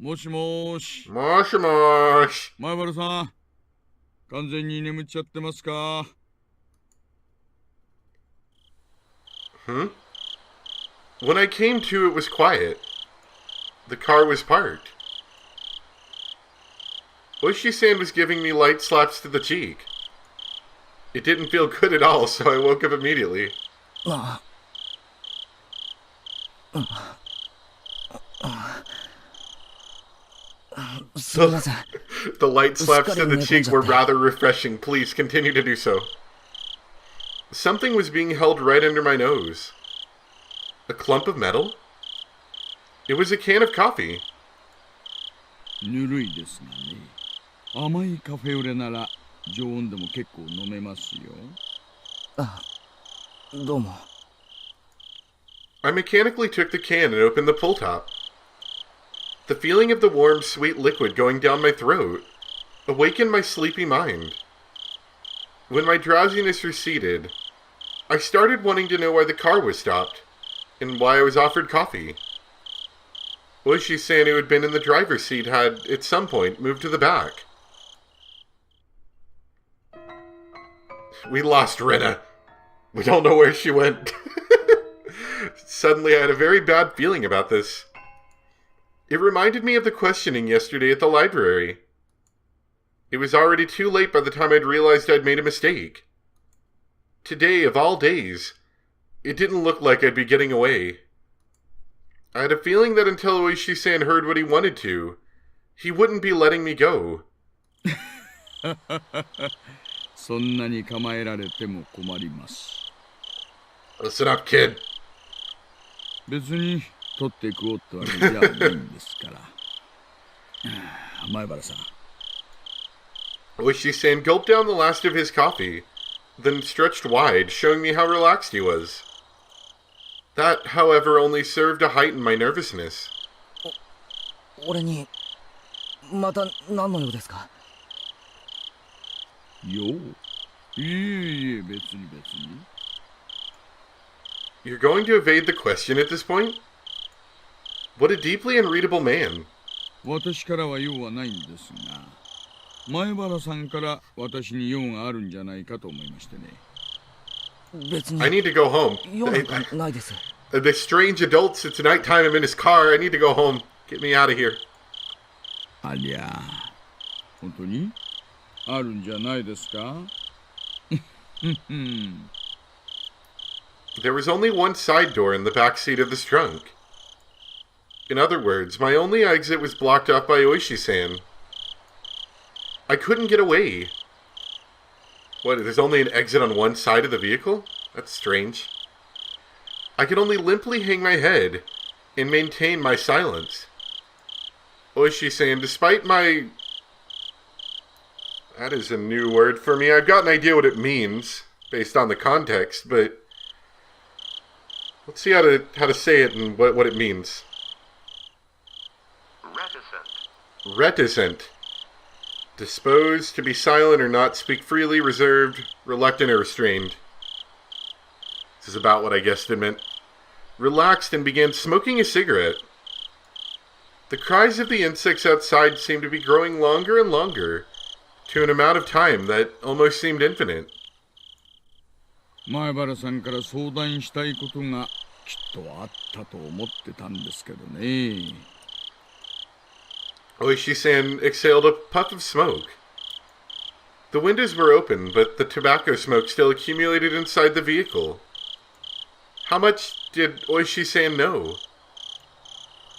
もしもーし。もしもーし。前原さん、完全に眠っちゃってますか？ When I came to, it was quiet. The car was parked. Oishi-san was giving me light slaps to the cheek. It didn't feel good at all, so I woke up immediately. The light slaps to the cheek were rather refreshing. Please continue to do so. Something was being held right under my nose. A clump of metal? It was a can of coffee. ぬるいですがね。甘いカフェオレなら常温でも結構飲めますよ。あ、どうも。I mechanically took the can and opened the pull top. The feeling of the warm, sweet liquid going down my throat awakened my sleepy mind. When my drowsiness receded, I started wanting to know why the car was stopped, and why I was offered coffee. Oishi-san, who had been in the driver's seat, had, at some point, moved to the back. We lost Rena. We don't know where she went. Suddenly, I had a very bad feeling about this. It reminded me of the questioning yesterday at the library. It was already too late by the time I'd realized I'd made a mistake. Today, of all days, it didn't look like I'd be getting away. I had a feeling that until Oishi-san heard what he wanted to, he wouldn't be letting me go. そんなに構えられても困ります。Listen up, kid. 別に取って食おうってわけじゃないんですから。前原さん。Oishi-san gulped down the last of his coffee, then stretched wide, showing me how relaxed he was. That, however, only served to heighten my nervousness. 俺にまた何の用ですか？よう。いえいえ、別に。You're going to evade the question at this point? What a deeply unreadable man. 私からは用はないんですが、前原さんから私に用があるんじゃないかと思いましてね。別に。I need to go home. 用なんかないです。The strange adults, it's nighttime, I'm in his car, I need to go home. Get me out of here. ありゃあ、本当にあるんじゃないですか？There was only one side door in the back seat of this trunk. In other words, my only exit was blocked off by Oishi-san. I couldn't get away. What, there's only an exit on one side of the vehicle? That's strange. I could only limply hang my head and maintain my silence. Oishi-san, despite my... That is a new word for me. I've got an idea what it means, based on the context, but... Let's see how to say it and what it means. Reticent. Disposed to be silent or not speak freely, reserved, reluctant or restrained. This is about what I guessed it meant. Relaxed and began smoking a cigarette. The cries of the insects outside seemed to be growing longer and longer, to an amount of time that almost seemed infinite. 前原さんから相談したいことがきっとあったと思ってたんですけどね。Oishi-san exhaled a puff of smoke. The windows were open, but the tobacco smoke still accumulated inside the vehicle. How much did Oishi-san know?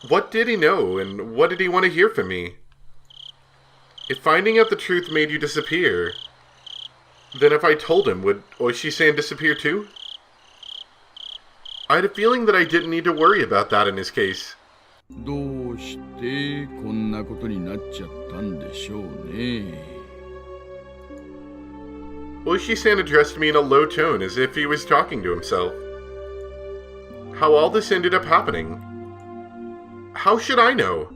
What did he know, and what did he want to hear from me? If finding out the truth made you disappear, then if I told him, would Oishi-san disappear too? I had a feeling that I didn't need to worry about that in his case. どうしてこんなことになっちゃったんでしょうね。Oishi-san addressed me in a low tone as if he was talking to himself. How all this ended up happening. How should I know?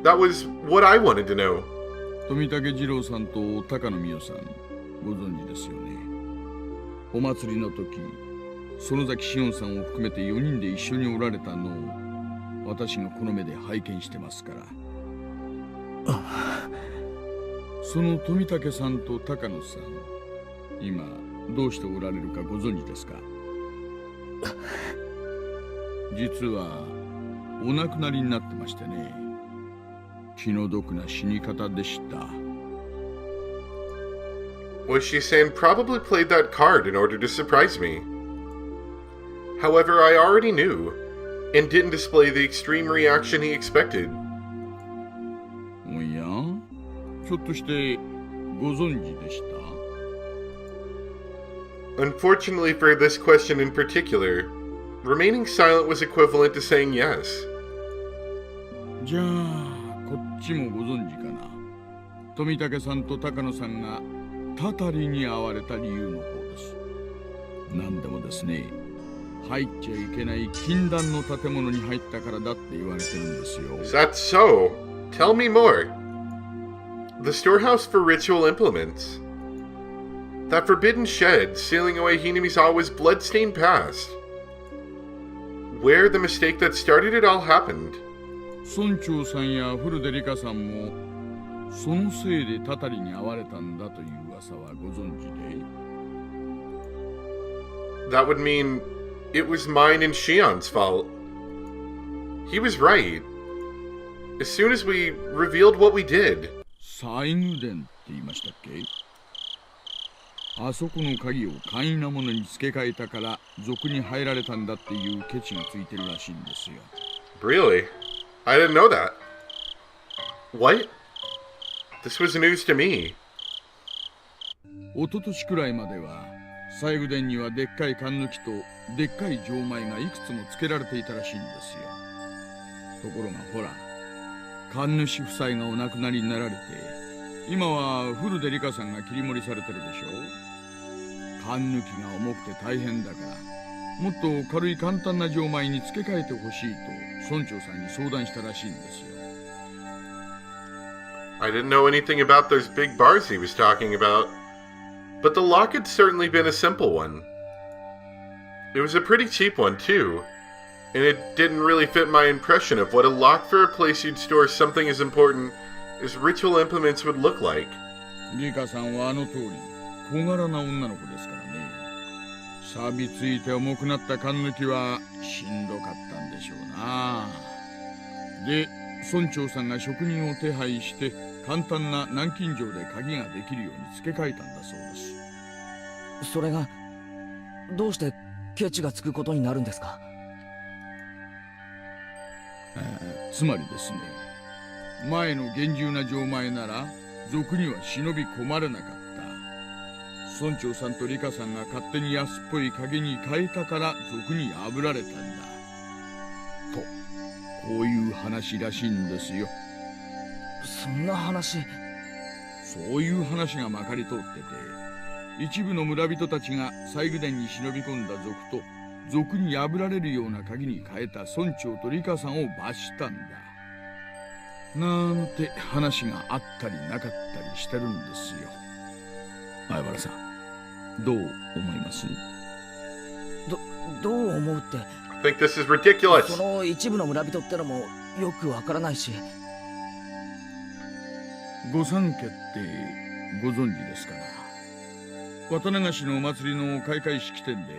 That was what I wanted to know. 富武二郎さんと高野美代さん、ご存知ですよね。お祭りの時、園崎紫音さんを含めて4人で一緒におられたのを私がこの目で拝見してますから。その富武さんと高野さん、今どうしておられるかご存知ですか？実はお亡くなりになってましてね。気の毒な死に方でした。Was she saying probably played that card in order to surprise me? However, I already knew, and didn't display the extreme reaction he expected. おや？ひょっとしてご存知でした？ Unfortunately for this question in particular, remaining silent was equivalent to saying yes. じゃあこっちもご存知かな。富武さんと高野さんがたたりに遭われた理由の方です。なんでもですね、入っちゃいけない禁断の建物に入ったからだって言われてるんですよ。 Is that so? Tell me more. The storehouse for ritual implements. That forbidden shed sealing away Hinamizawa's blood-stained past. Where the mistake that started it all happened. 村長さんや古出里香さんもそのせいでたたりに遭われたんだという噂はご存知で？ That would mean it was mine and Shion's fault. He was right. As soon as we revealed what we did. 西宮殿って言いましたっけ？あそこの鍵を簡易なものに付け替えたから賊に入られたんだっていうケチがついてるらしいんですよ。 Really? I didn't know that. What? This was news to me. 一昨年くらいまでは西宮殿にはでっかい缶抜きとでっかい錠前がいくつも付けられていたらしいんですよ。ところがほら、神主夫妻がお亡くなりになられて、今は古出里香さんが切り盛りされてるでしょ。缶抜きが重くて大変だから、もっと軽い簡単な錠前に付け替えてほしいと村長さんに相談したらしいんですよ。I didn't know anything about those big bars he was talking about, but the lock had certainly been a simple one. It was a pretty cheap one, too, and it didn't really fit my impression of what a lock for a place you'd store something as important as ritual implements would look like. リカさんはあの通り小柄な女の子ですからね。錆びついて重くなった缶抜きはしんどかったんでしょうな。で、村長さんが職人を手配して簡単な南京錠で鍵ができるように付け替えたんだそうです。それがどうしてケチがつくことになるんですか？つまりですね、前の厳重な錠前なら賊には忍び込まれなかった。村長さんとリカさんが勝手に安っぽい鍵に変えたから賊に破られたんだと、こういう話らしいんですよ。そんな話。そういう話がまかり通ってて、一部の村人たちが西宮殿に忍び込んだ賊と賊に破られるような鍵に変えた村長とリカさんを罰したんだなんて話があったりなかったりしてるんですよ。相原さん、どう思います？どう思うって。 I think this is ridiculous. その一部の村人ってのもよくわからないし。御三家ってご存知ですかな？渡流しのお祭りの開会式典で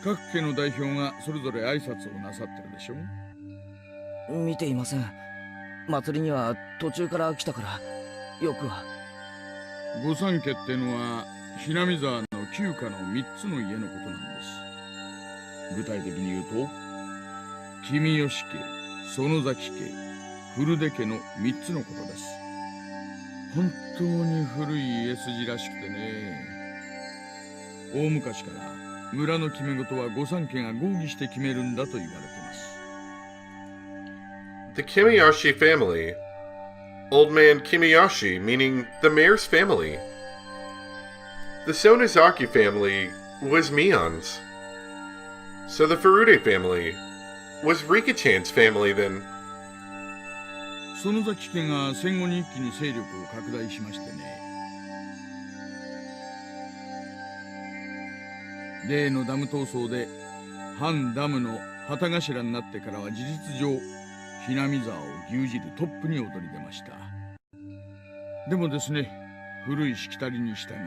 各家の代表がそれぞれ挨拶をなさってるでしょ。見ていません。祭りには途中から来たからよくは。御三家ってのはひなみ沢の旧家の3つの家のことなんです。具体的に言うと君吉家、園崎家、古出家の3つのことです。本当に古い家筋らしくてね、大昔から村の決め事は御三家が合議して決めるんだと言われてます。 The Kimiyoshi family. Old man Kimiyoshi, meaning the mayor's family. The Sonozaki family was Mion's. So the Furude family was Rika-chan's family then. 園崎家が戦後に一気に勢力を拡大しましてね、例のダム闘争で反ダムの旗頭になってからは事実上ひなみ沢を牛耳るトップに躍り出ました。でもですね、古いしきたりに従い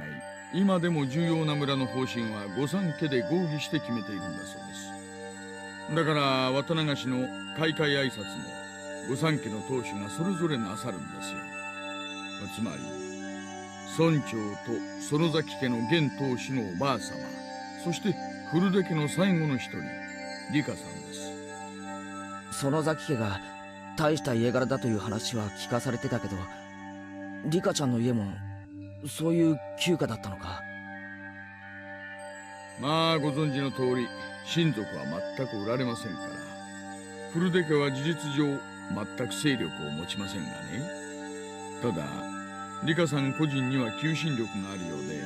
今でも重要な村の方針は御三家で合議して決めているんだそうです。だから綿流しの開会挨拶も御三家の当主がそれぞれなさるんですよ。つまり村長と園崎家の現当主のおばあ様、そして古出家の最後の一人リカさんです。園崎家が大した家柄だという話は聞かされてたけど、リカちゃんの家もそういう旧家だったのか。まあご存知の通り親族は全くおられませんから、古出家は事実上全く勢力を持ちませんがね。ただリカさん個人には求心力があるようで、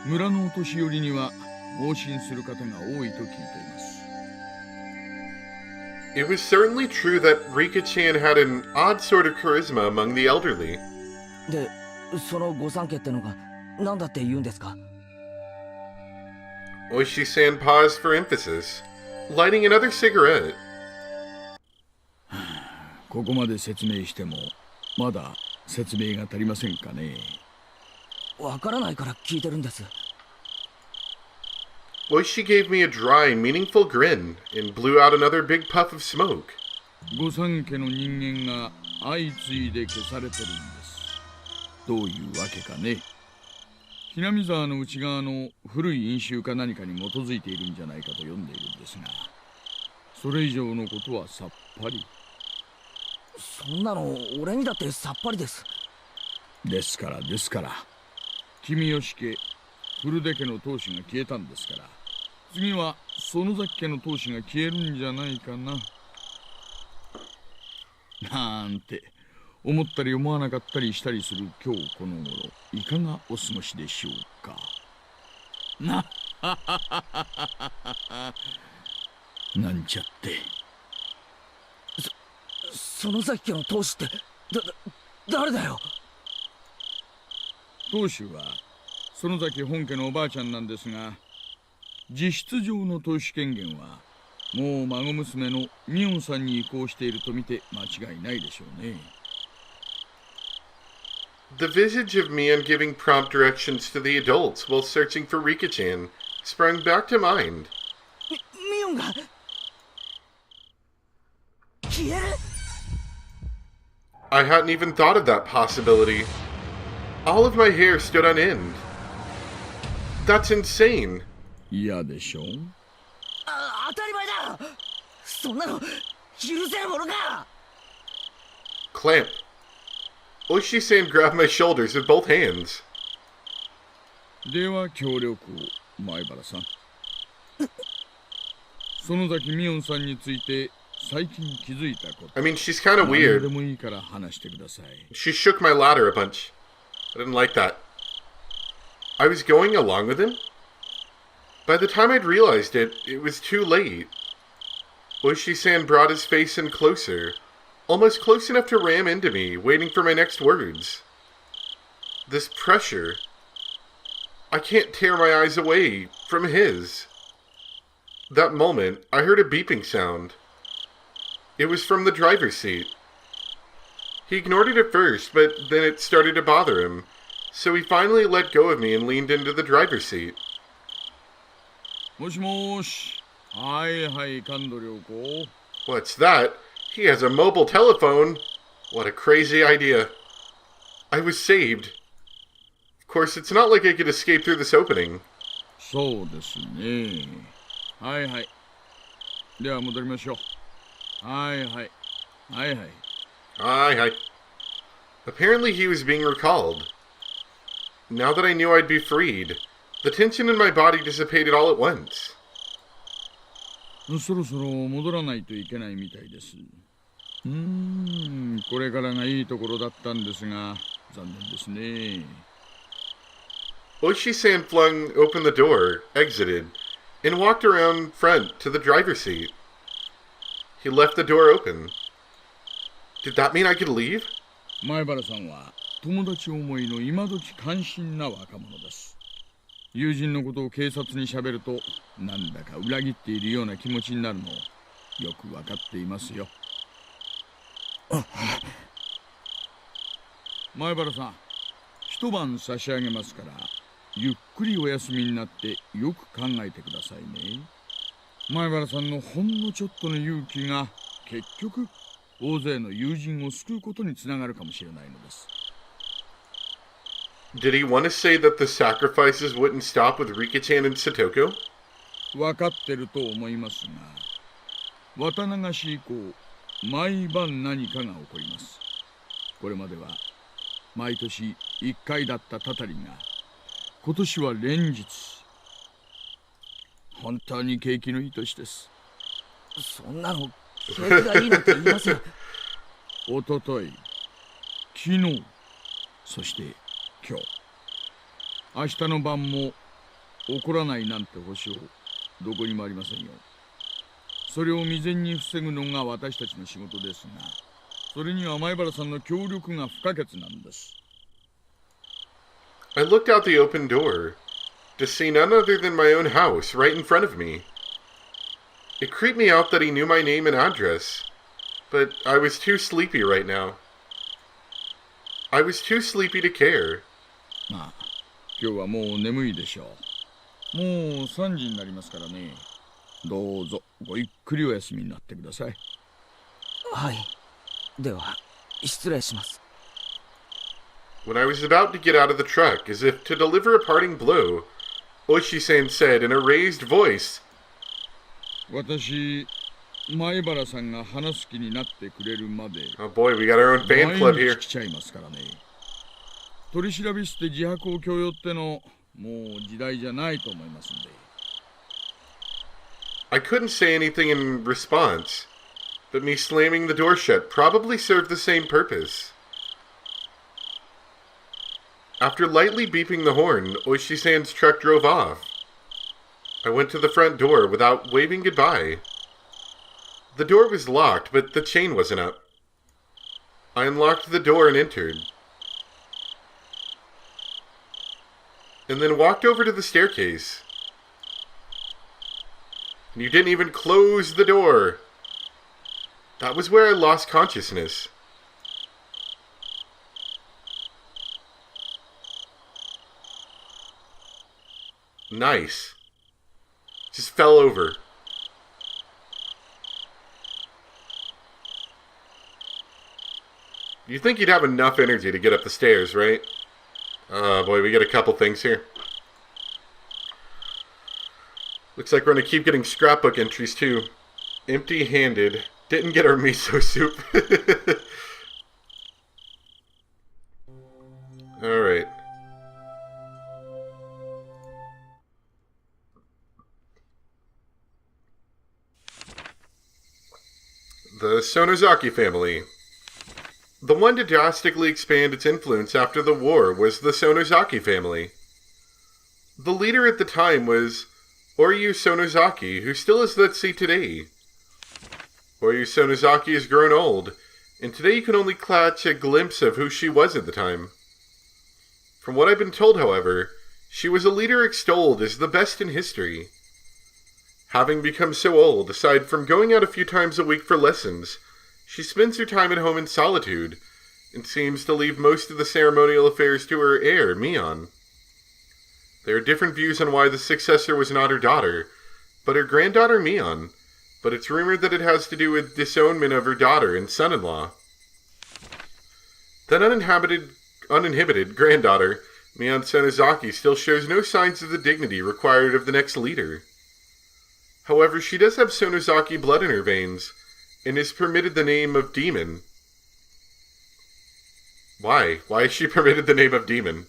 村のお年寄りには盲信する方が多いと聞いています。It was certainly true that Rika-chan had an odd sort of charisma among the elderly. で、その御三家ってのが何だって言うんですか？ Oishi-san paused for emphasis, lighting another cigarette. ここまで説明してもまだ説明が足りませんかね。わからないから聞いてるんです。Oishi gave me a dry, meaningful grin and blew out another big puff of smoke. 御三家の人間が相次いで消されてるんです。どういうわけかね。ひなみ沢の内側の古い因習か何かに基づいているんじゃないかと読んでいるんですが、それ以上のことはさっぱり。そんなの俺にだってさっぱりです。ですから君吉家古出家の当主が消えたんですから、次は園崎家の当主が消えるんじゃないかななんて思ったり思わなかったりしたりする今日この頃、いかがお過ごしでしょうか。なんちゃって。園崎家の当主って誰だよ。当主は園崎本家のおばあちゃんなんですが、実質上の当主権限はもう孫娘のミオンさんに移行していると見て間違いないでしょうね。The visage of Mion giving prompt directions to the adults while searching for Rika-chan sprang back to mind. ミオンが消える？ I hadn't even thought of that possibility. All of my hair stood on end. That's insane. 嫌でしょう。当たり前だ。そんなの許せるものか。Clamp. Oishi-san grabbed my shoulders with both hands. では協力を、前原さん。園崎ミオンさんについて最近気づいたこと。I mean, she's kind of 何 weird. でもいいから話してください。She shook my ladder a bunch. I didn't like that. I was going along with him? By the time I'd realized it, it was too late. Oishi-san brought his face in closer, almost close enough to ram into me, waiting for my next words. This pressure. I can't tear my eyes away from his. That moment, I heard a beeping sound. It was from the driver's seat. He ignored it at first, but then it started to bother him, so he finally let go of me and leaned into the driver's seat. もしもーし。はいはい、神戸良子。What's that? He has a mobile telephone. What a crazy idea. I was saved. Of course, it's not like I could escape through this opening. そうですね。はいはい。では戻りましょう。はいはい。はいはい。Hi. Apparently he was being recalled. Now that I knew I'd be freed, the tension in my body dissipated all at once. そろそろ戻らないといけないみたいです。これからがいいところだったんですが、残念ですね。Oishi-san flung open the door, exited, and walked around front to the driver's seat. He left the door open. Did that mean I could leave? 前原さんは友達思いの今時関心な若者です。友人のことを警察に喋るとなんだか裏切っているような気持ちになるのをよくわかっていますよ。前原さん、一晩差し上げますから、ゆっくりお休みになってよく考えてくださいね。前原さんのほんのちょっとの勇気が結局大勢の友人を救うことにつながるかもしれないのです。Did he want to say that the sacrifices wouldn't stop with Rika-chan and Satoko? 分かってると思いますが、綿流し以降、毎晩何かが起こります。これまでは毎年1回だったたたりが、今年は連日。本当に景気のいい年です。そんなの景気がいいなんて言いません。おととい、昨日、そして今日。明日の晩も起こらないなんて保証どこにもありませんよ。それを未然に防ぐのが私たちの仕事ですが、それには前原さんの協力が不可欠なんです。I looked out the open door to see none other than my own house right in front of me. It creeped me out that he knew my name and address, but I was too sleepy right now. I was too sleepy to care. まあ、今日はもう眠いでしょう。もう3時になりますからね。どうぞごゆっくりお休みになってください。はい。では、失礼します。When I was about to get out of the truck, as if to deliver a parting blow, Oishi-san said in a raised voice, 私、前原さんが話す気になってくれるまで、Oh boy, we got our own fan club 毎 here. 日来ちゃいますからね。取り調べ室で自白を強要っての、もう時代じゃないと思いますんで。I couldn't say anything in response, but me slamming the door shut probably served the same purpose. After lightly beeping the horn, Oishi-san's truck drove off. I went to the front door without waving goodbye. The door was locked, but the chain wasn't up. I unlocked the door and entered, and then walked over to the staircase. And you didn't even close the door. That was where I lost consciousness. Nice. Just fell over. You'd think you'd have enough energy to get up the stairs, right? Oh boy, we get a couple things here. Looks like we're gonna keep getting scrapbook entries too. Empty-handed. Didn't get our miso soup. Alright. The Sonozaki family. The one to drastically expand its influence after the war was the Sonozaki family. The leader at the time was Oryu Sonozaki, who still is that seat today. Oryu Sonozaki has grown old, and today you can only catch a glimpse of who she was at the time. From what I've been told, however, she was a leader extolled as the best in history. Having become so old, aside from going out a few times a week for lessons, she spends her time at home in solitude, and seems to leave most of the ceremonial affairs to her heir, Mion. There are different views on why the successor was not her daughter, but her granddaughter Mion, but it's rumored that it has to do with disownment of her daughter and son-in-law. That uninhibited granddaughter, Mion Sonozaki, still shows no signs of the dignity required of the next leader. However, she does have Sonozaki blood in her veins, and is permitted the name of Demon. Why? Why is she permitted the name of Demon?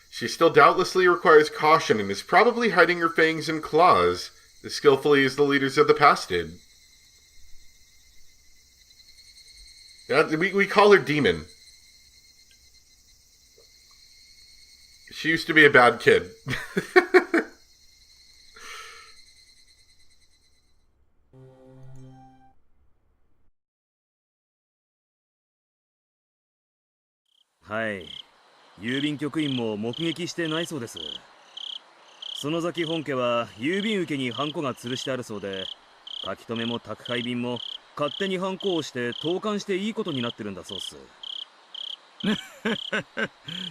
She still doubtlessly requires caution and is probably hiding her fangs and claws as skillfully as the leaders of the past did. Yeah, we call her Demon. She used to be a bad kid. Hi. 郵便局員も目撃してないそうです。園崎本家は郵便受けにハンコが吊るしてあるそうで、書き留めも宅配便も勝手にハンコをして投函していいことになってるんだそうっす。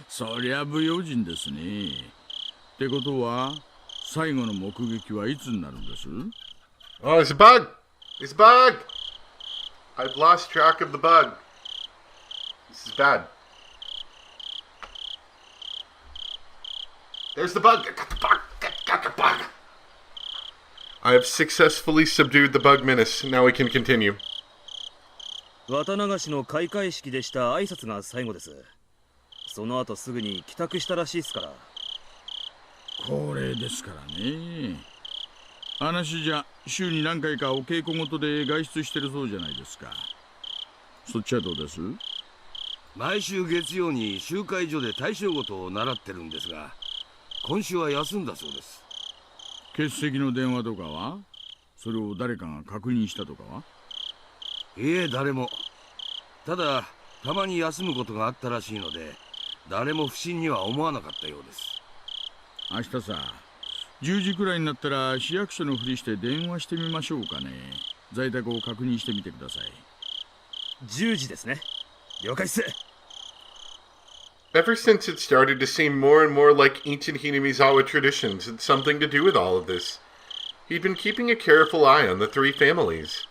そりゃ不用心ですね。ってことは最後の目撃はいつになるんです？ Oh, there's a bug! There's a bug! I've lost track of the bug. This is bad. There's the bug! Got the bug! Got the bug! I have successfully subdued the bug menace. Now we can continue. 綿流しの開会式でした挨拶が最後です。その後すぐに帰宅したらしいっすから。恒例ですからね。話じゃ週に何回かお稽古事で外出してるそうじゃないですか。そっちはどうです？毎週月曜に集会所で大正事を習ってるんですが、今週は休んだそうです。欠席の電話とかは？それを誰かが確認したとかは？いえ、誰も。ただたまに休むことがあったらしいので、誰も不審には思わなかったようです。明日さ、10時くらいになったら市役所のふりして電話してみましょうかね。在宅を確認してみてください。10時ですね。了解っす。Ever since it started to seem more and more like ancient Hinamizawa traditions had something to do with all of this, he'd been keeping a careful eye on the three families.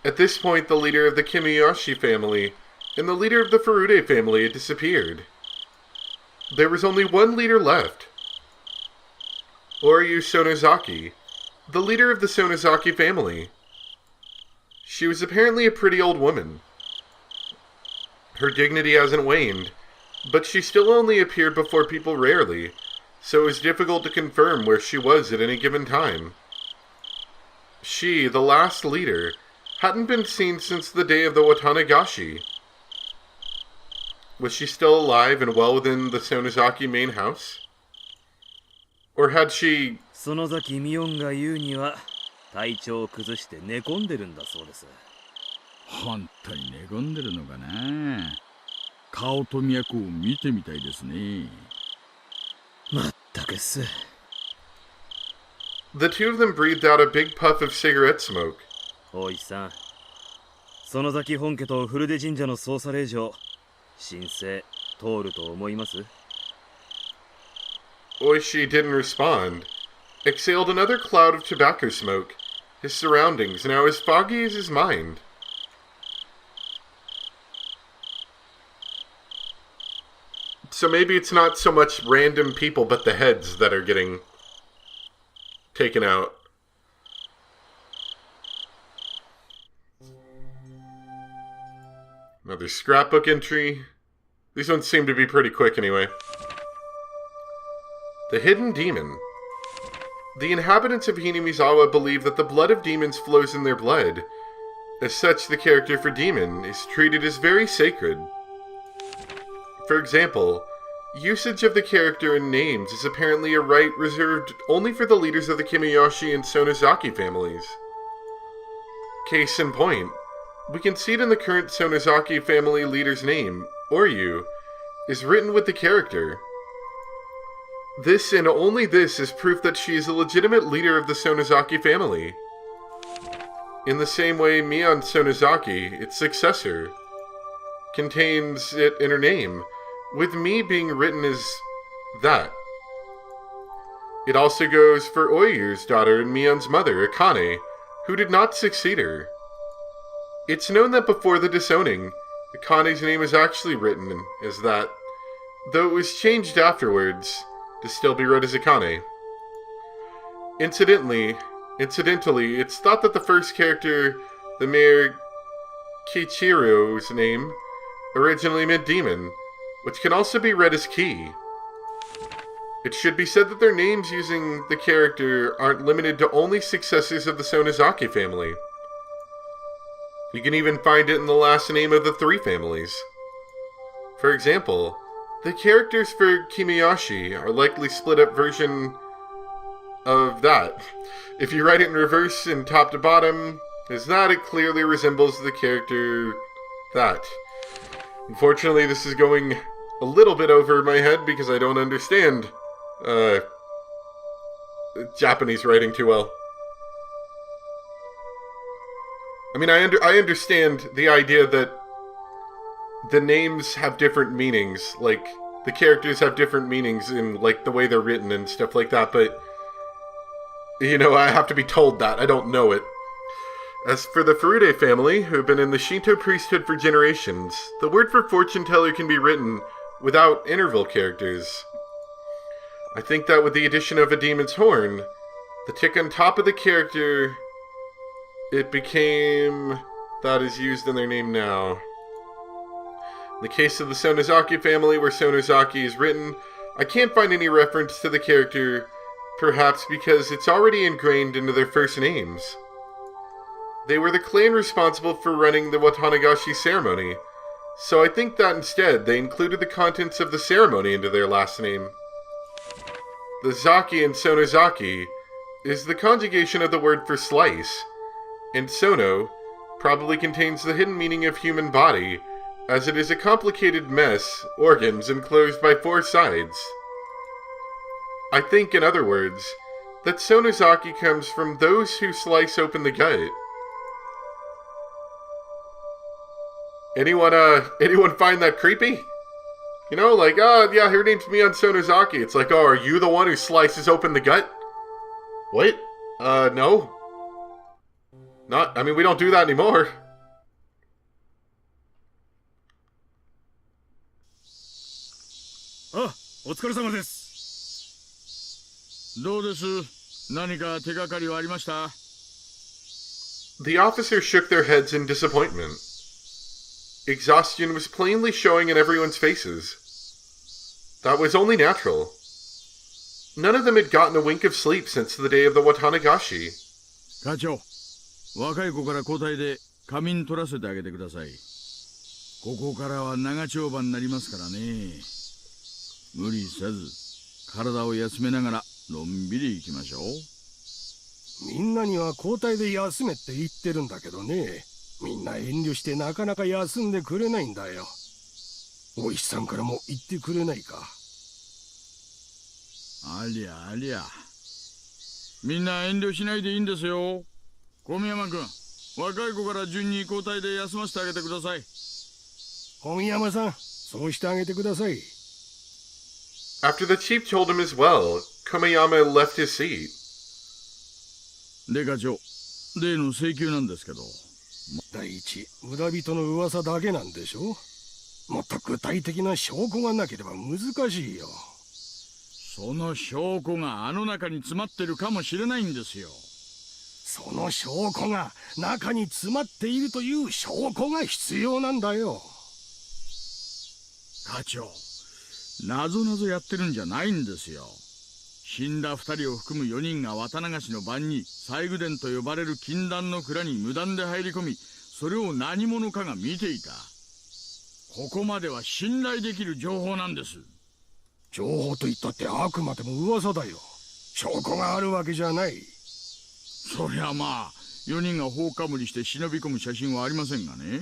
At this point, the leader of the Kimiyoshi family and the leader of the Furude family had disappeared. There was only one leader left. Oryu Sonozaki, the leader of the Sonozaki family. She was apparently a pretty old woman. Her dignity hasn't waned, but she still only appeared before people rarely, so it was difficult to confirm where she was at any given time. She, the last leader, hadn't been seen since the day of the Watanagashi. Was she still alive and well within the Sonozaki main house? Or had she... 園崎美音が言うには体調を崩して寝込んでるんだそうです。本当に寝込んでるのかな。顔と脈を見てみたいですね。まったくっす。The two of them breathed out a big puff of cigarette smoke. 大石さん、園崎本家と古出神社の捜査令状、申請通ると思います？ Oishi didn't respond, exhaled another cloud of tobacco smoke, his surroundings now as foggy as his mind. So maybe it's not so much random people, but the heads that are getting taken out. Another scrapbook entry. These ones seem to be pretty quick anyway. The Hidden Demon. The inhabitants of Hinamizawa believe that the blood of demons flows in their blood. As such, the character for demon is treated as very sacred. For example, usage of the character in names is apparently a right reserved only for the leaders of the Kimiyoshi and Sonozaki families. Case in point, we can see it in the current Sonozaki family leader's name, Oryu, is written with the character. This and only this is proof that she is a legitimate leader of the Sonozaki family. In the same way, Mion Sonozaki, its successor, contains it in her name, with me being written as that. It also goes for Oyu's daughter and Mion's mother, Akane, who did not succeed her. It's known that before the disowning, Akane's name is actually written as that, though it was changed afterwards to still be read as Akane. Incidentally, it's thought that the first character, the Mayor Kichiro's name, originally meant demon, which can also be read as Ki. It should be said that their names using the character aren't limited to only successors of the Sonozaki family. You can even find it in the last name of the three families. For example, the characters for Kimiyoshi are likely split up version of that. If you write it in reverse and top to bottom as that, it clearly resembles the character that. Unfortunately, this is going a little bit over my head because I don't understand Japanese writing too well. I mean, I understand the idea that the names have different meanings, like the characters have different meanings in like the way they're written and stuff like that, but you know, I have to be told that. I don't know it. As for the Furude family, who have been in the Shinto priesthood for generations, the word for fortune teller can be written without interval characters. I think that with the addition of a demon's horn, the tick on top of the character, it became... that is used in their name now. In the case of the Sonozaki family, where Sonozaki is written, I can't find any reference to the character, perhaps because it's already ingrained into their first names. They were the clan responsible for running the Watanagashi ceremony, so I think that instead they included the contents of the ceremony into their last name. The Zaki in Sonozaki is the conjugation of the word for slice, and Sono probably contains the hidden meaning of human body, as it is a complicated mess, organs enclosed by 4 sides. I think, in other words, that Sonozaki comes from those who slice open the gut. Anyone find that creepy? You know, like, oh, yeah, her name's Mion Sonozaki. It's like, oh, are you the one who slices open the gut? What? No. Not, I mean, we don't do that anymore. Ah, お疲れ様です。どうです？何か手がかりはありました？ The officers shook their heads in disappointment. Exhaustion was plainly showing in everyone's faces. That was only natural. None of them had gotten a wink of sleep since the day of the Watanagashi. 課長、若い子から交代で仮眠取らせてあげてください。ここからは長丁場になりますからね。無理せず、体を休めながらのんびり行きましょう。みんなには交代で休めって言ってるんだけどね。みんな遠慮してなかなか休んでくれないんだよ。お石さんからも言ってくれないか。ありゃありゃ。みんな遠慮しないでいいんですよ。小宮山君、若い子から順に交代で休ませてあげてください。小宮山さん、そうしてあげてください。After the chief told him as well, Komeyama left his seat. で課長、例の請求なんですけど。第一、村人の噂だけなんでしょ。もっと具体的な証拠がなければ難しいよ。その証拠があの中に詰まってるかもしれないんですよ。その証拠が中に詰まっているという証拠が必要なんだよ。課長、なぞなぞやってるんじゃないんですよ。死んだ2人を含む4人が綿流しの晩に西宮殿と呼ばれる禁断の蔵に無断で入り込み、それを何者かが見ていた。ここまでは信頼できる情報なんです。情報と言ったってあくまでも噂だよ。証拠があるわけじゃない。そりゃまあ、4人が放火無理して忍び込む写真はありませんがね。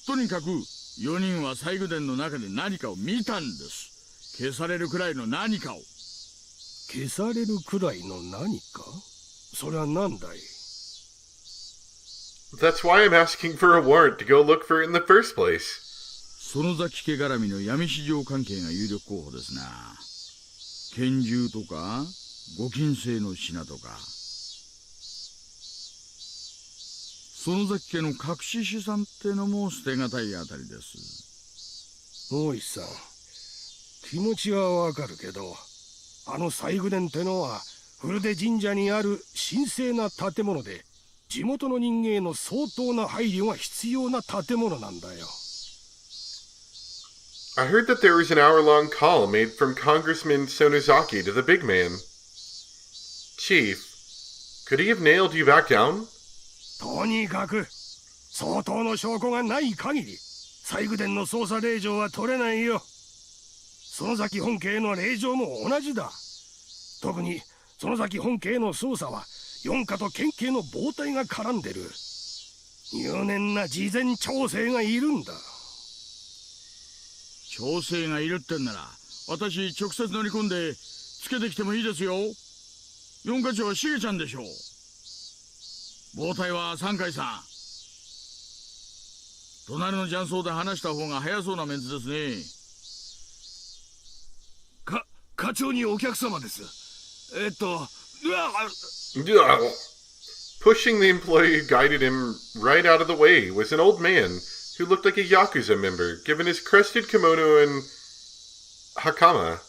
とにかく4人は西宮殿の中で何かを見たんです。消されるくらいの何かを。消されるくらいの何か？それは何だい？ That's why I'm asking for a warrant to go look for it in the first place. 園崎家絡みの闇市場関係が有力候補ですな。拳銃とか五金製の品とか。園崎家の隠し資産ってのも捨てがたいあたりです。大石さん、気持ちはわかるけど、あの西宮殿ってのは古出神社にある神聖な建物で、地元の人間への相当な配慮が必要な建物なんだよ。I heard that there was an hour-long call made from Congressman Sonozaki to the big man. Chief, could he have nailed you back down? とにかく相当の証拠がない限り西宮殿の捜査令状は取れないよ。園崎本家への令状も同じだ。特に園崎本家への捜査は四課と県警の傍体が絡んでる。入念な事前調整がいるんだ。調整がいるってんなら私直接乗り込んでつけてきてもいいですよ。四課長はしげちゃんでしょう。傍体は三海さん。隣の雀荘で話した方が早そうなメンツですね。課長にお客様です。Pushing the employee who guided him right out of the way was an old man who looked like a Yakuza member, given his crested kimono and hakama.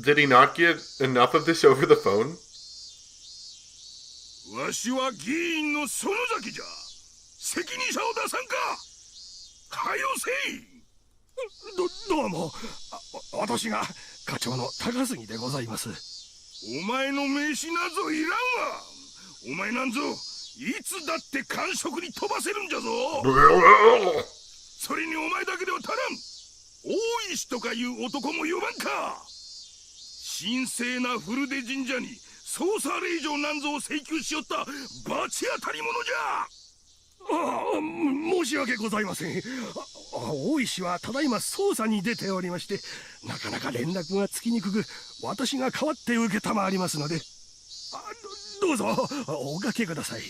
Did he not get enough of this over the phone? わしは議員の園崎じゃ。責任者を出さんか。はよせい。どうも。私が課長の高杉でございます。お前の名刺なぞいらんわ。お前なんぞいつだって感触に飛ばせるんじゃぞ。それにお前だけでは足らん。大石とかいう男も呼ばんか。神聖な古出神社に捜査令状なんぞを請求しよった罰当たり者じゃ。申し訳ございません。大石はただいま捜査に出ておりまして、なかなか連絡がつきにくく、私が代わって受けたまわりますので、どうぞおかけください。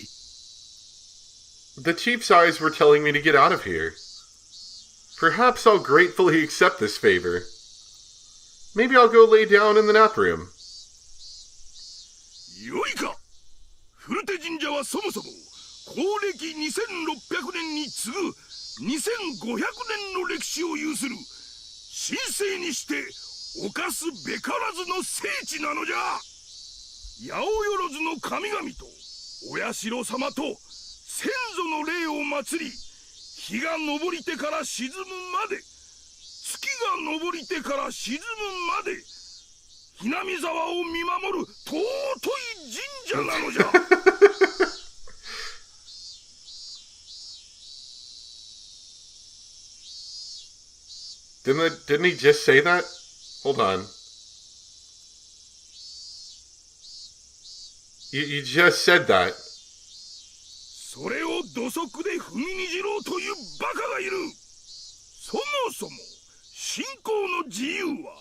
The chief's eyes were telling me to get out of here. Perhaps I'll gratefully accept this favor. Maybe I'll go lay down in the nap room. よいか。古手神社はそもそも公暦2600年に次ぐ2500年の歴史を有する神聖にして犯すべからずの聖地なのじゃ。八百万の神々とお社様と先祖の霊を祀り、日が昇りてから沈むまで、月が昇りてから沈むまで、ひなみ沢を見守る尊い神社なのじゃ。Didn't he just say that? Hold on. You just said that. それを土足で踏みにじろうというバカがいる。そもそも信仰の自由は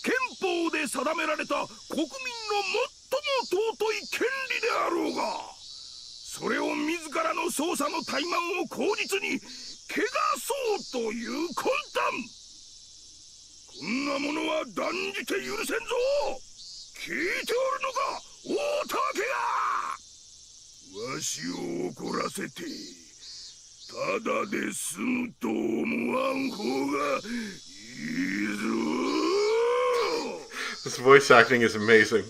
憲法で定められた国民の最も尊い権利であろうが、それを自らの捜査の怠慢を口実に汚そうという魂胆。こんなものは断じて許せんぞ。聞いておるのか、大竹が。わしを怒らせてただで済むと思わん方がいいぞ。This voice acting is amazing.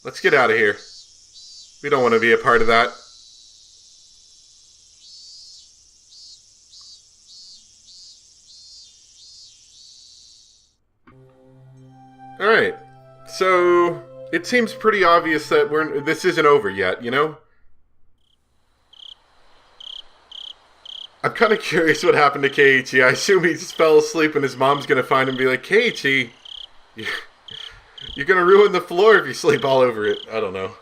Let's get out of here. We don't want to be a part of that. Alright, so it seems pretty obvious that this isn't over yet, you know? I'm kind of curious what happened to Keiichi. I assume he just fell asleep and his mom's gonna find him and be like, Keiichi, you're gonna ruin the floor if you sleep all over it. I don't know.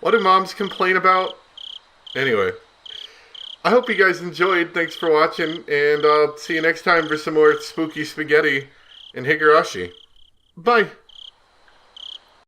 What do moms complain about? Anyway, I hope you guys enjoyed. Thanks for watching, and I'll see you next time for some more spooky spaghetti and Higurashi. Bye!